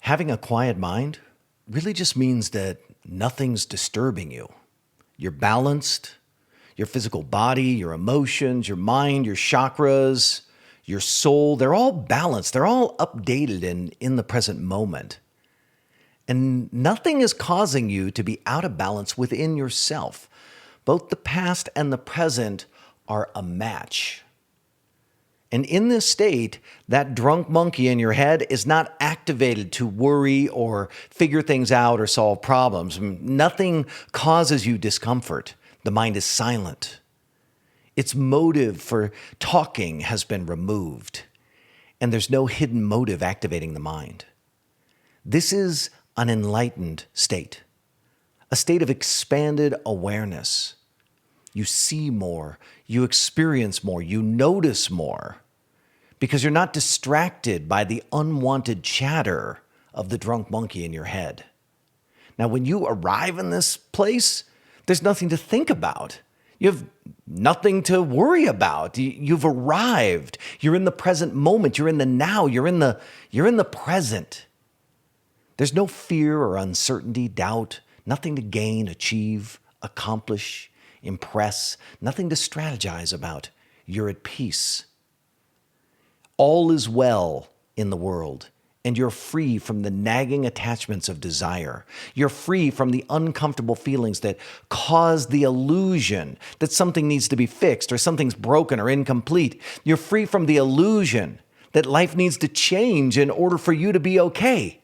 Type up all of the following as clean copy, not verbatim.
Having a quiet mind really just means that nothing's disturbing you. You're balanced, your physical body, your emotions, your mind, your chakras, your soul, they're all balanced. They're all updated and in the present moment. And nothing is causing you to be out of balance within yourself. Both the past and the present are a match. And in this state, that drunk monkey in your head is not activated to worry or figure things out or solve problems. Nothing causes you discomfort. The mind is silent. Its motive for talking has been removed, and there's no hidden motive activating the mind. This is an enlightened state, a state of expanded awareness. You see more, you experience more, you notice more, because you're not distracted by the unwanted chatter of the drunk monkey in your head. Now, when you arrive in this place, there's nothing to think about. You have nothing to worry about. You've arrived. You're in the present moment. You're in the now. You're in the present. There's no fear or uncertainty, doubt, nothing to gain, achieve, accomplish, impress, nothing to strategize about. You're at peace. All is well in the world, and you're free from the nagging attachments of desire. You're free from the uncomfortable feelings that cause the illusion that something needs to be fixed or something's broken or incomplete. You're free from the illusion that life needs to change in order for you to be okay,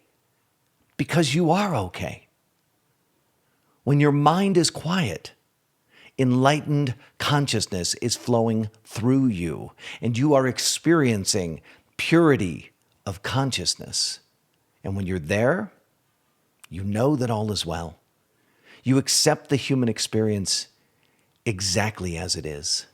because you are okay. When your mind is quiet, enlightened consciousness is flowing through you, and you are experiencing purity of consciousness. And when you're there, you know that all is well. You accept the human experience exactly as it is.